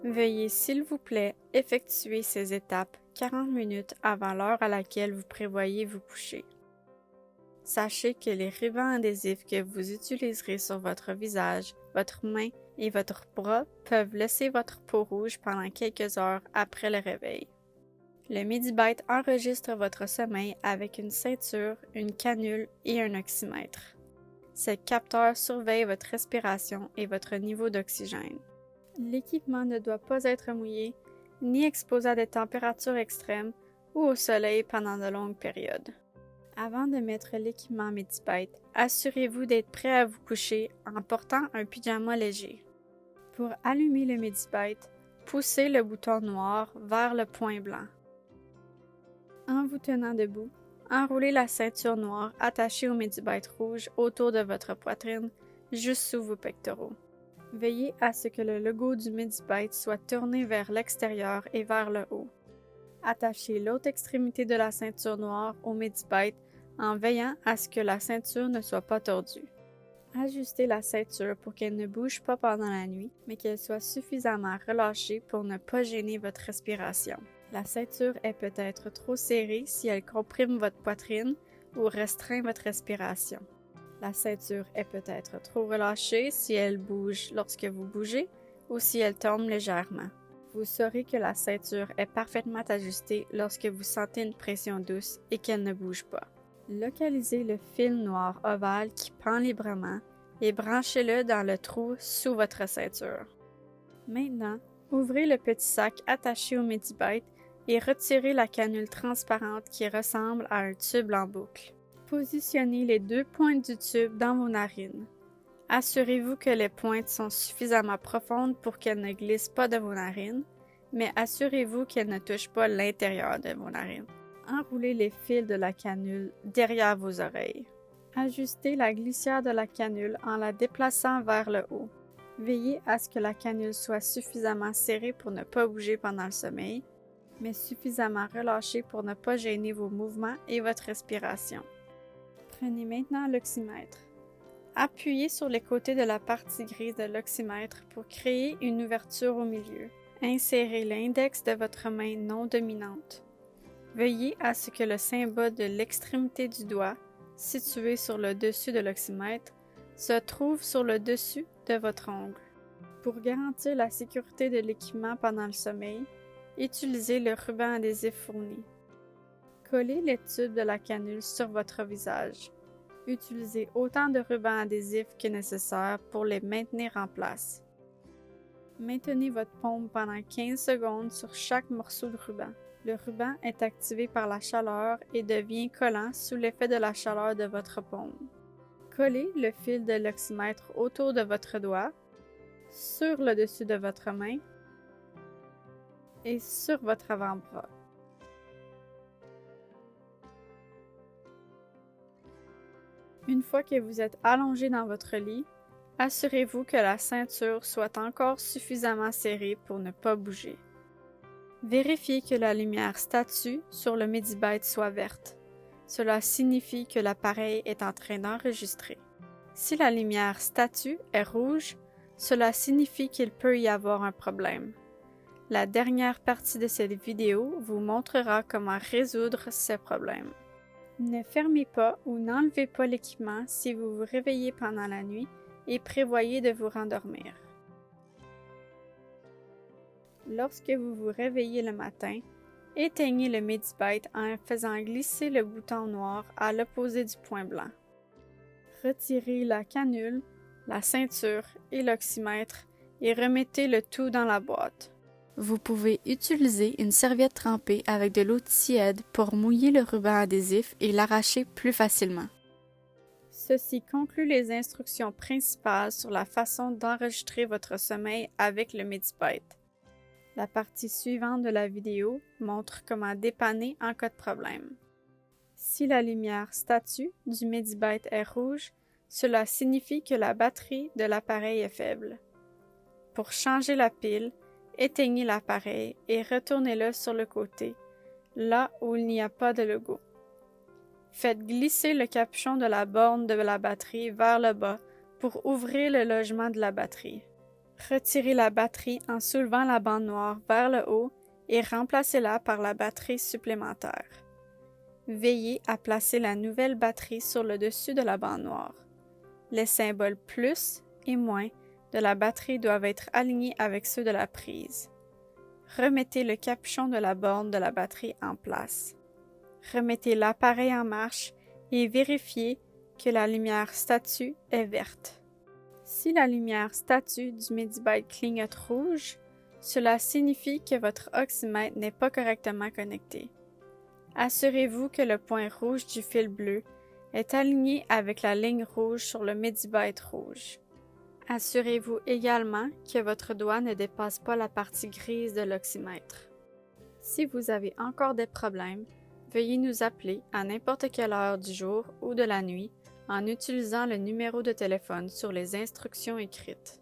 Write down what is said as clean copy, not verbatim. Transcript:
Veuillez s'il vous plaît effectuer ces étapes 40 minutes avant l'heure à laquelle vous prévoyez vous coucher. Sachez que les rubans adhésifs que vous utiliserez sur votre visage, votre main et votre bras peuvent laisser votre peau rouge pendant quelques heures après le réveil. Le Medibite enregistre votre sommeil avec une ceinture, une canule et un oxymètre. Ce capteur surveille votre respiration et votre niveau d'oxygène. L'équipement ne doit pas être mouillé, ni exposé à des températures extrêmes ou au soleil pendant de longues périodes. Avant de mettre l'équipement Medibite, assurez-vous d'être prêt à vous coucher en portant un pyjama léger. Pour allumer le Medibite, poussez le bouton noir vers le point blanc. En vous tenant debout, enroulez la ceinture noire attachée au Medibite rouge autour de votre poitrine, juste sous vos pectoraux. Veillez à ce que le logo du Medibite soit tourné vers l'extérieur et vers le haut. Attachez l'autre extrémité de la ceinture noire au Medibite en veillant à ce que la ceinture ne soit pas tordue. Ajustez la ceinture pour qu'elle ne bouge pas pendant la nuit, mais qu'elle soit suffisamment relâchée pour ne pas gêner votre respiration. La ceinture est peut-être trop serrée si elle comprime votre poitrine ou restreint votre respiration. La ceinture est peut-être trop relâchée si elle bouge lorsque vous bougez ou si elle tombe légèrement. Vous saurez que la ceinture est parfaitement ajustée lorsque vous sentez une pression douce et qu'elle ne bouge pas. Localisez le fil noir ovale qui pend librement et branchez-le dans le trou sous votre ceinture. Maintenant, ouvrez le petit sac attaché au Medibite et retirez la canule transparente qui ressemble à un tube en boucle. Positionnez les deux pointes du tube dans vos narines. Assurez-vous que les pointes sont suffisamment profondes pour qu'elles ne glissent pas de vos narines, mais assurez-vous qu'elles ne touchent pas l'intérieur de vos narines. Enroulez les fils de la canule derrière vos oreilles. Ajustez la glissière de la canule en la déplaçant vers le haut. Veillez à ce que la canule soit suffisamment serrée pour ne pas bouger pendant le sommeil, mais suffisamment relâchée pour ne pas gêner vos mouvements et votre respiration. Prenez maintenant l'oxymètre. Appuyez sur les côtés de la partie grise de l'oxymètre pour créer une ouverture au milieu. Insérez l'index de votre main non dominante. Veuillez à ce que le symbole de l'extrémité du doigt, situé sur le dessus de l'oxymètre, se trouve sur le dessus de votre ongle. Pour garantir la sécurité de l'équipement pendant le sommeil, utilisez le ruban adhésif fourni. Collez les tubes de la canule sur votre visage. Utilisez autant de rubans adhésifs que nécessaire pour les maintenir en place. Maintenez votre paume pendant 15 secondes sur chaque morceau de ruban. Le ruban est activé par la chaleur et devient collant sous l'effet de la chaleur de votre paume. Collez le fil de l'oxymètre autour de votre doigt, sur le dessus de votre main et sur votre avant-bras. Une fois que vous êtes allongé dans votre lit, assurez-vous que la ceinture soit encore suffisamment serrée pour ne pas bouger. Vérifiez que la lumière statue sur le Medibite soit verte. Cela signifie que l'appareil est en train d'enregistrer. Si la lumière statue est rouge, cela signifie qu'il peut y avoir un problème. La dernière partie de cette vidéo vous montrera comment résoudre ce problème. Ne fermez pas ou n'enlevez pas l'équipement si vous vous réveillez pendant la nuit et prévoyez de vous rendormir. Lorsque vous vous réveillez le matin, éteignez le Medibite en faisant glisser le bouton noir à l'opposé du point blanc. Retirez la canule, la ceinture et l'oxymètre et remettez le tout dans la boîte. Vous pouvez utiliser une serviette trempée avec de l'eau tiède pour mouiller le ruban adhésif et l'arracher plus facilement. Ceci conclut les instructions principales sur la façon d'enregistrer votre sommeil avec le Medibite. La partie suivante de la vidéo montre comment dépanner en cas de problème. Si la lumière statue du Medibite est rouge, cela signifie que la batterie de l'appareil est faible. Pour changer la pile, éteignez l'appareil et retournez-le sur le côté, là où il n'y a pas de logo. Faites glisser le capuchon de la borne de la batterie vers le bas pour ouvrir le logement de la batterie. Retirez la batterie en soulevant la bande noire vers le haut et remplacez-la par la batterie supplémentaire. Veillez à placer la nouvelle batterie sur le dessus de la bande noire. Les symboles plus et moins de la batterie doivent être alignés avec ceux de la prise. Remettez le capuchon de la borne de la batterie en place. Remettez l'appareil en marche et vérifiez que la lumière statue est verte. Si la lumière statue du Medibike clignote rouge, cela signifie que votre oxymètre n'est pas correctement connecté. Assurez-vous que le point rouge du fil bleu est aligné avec la ligne rouge sur le Medibike rouge. Assurez-vous également que votre doigt ne dépasse pas la partie grise de l'oxymètre. Si vous avez encore des problèmes, veuillez nous appeler à n'importe quelle heure du jour ou de la nuit en utilisant le numéro de téléphone sur les instructions écrites.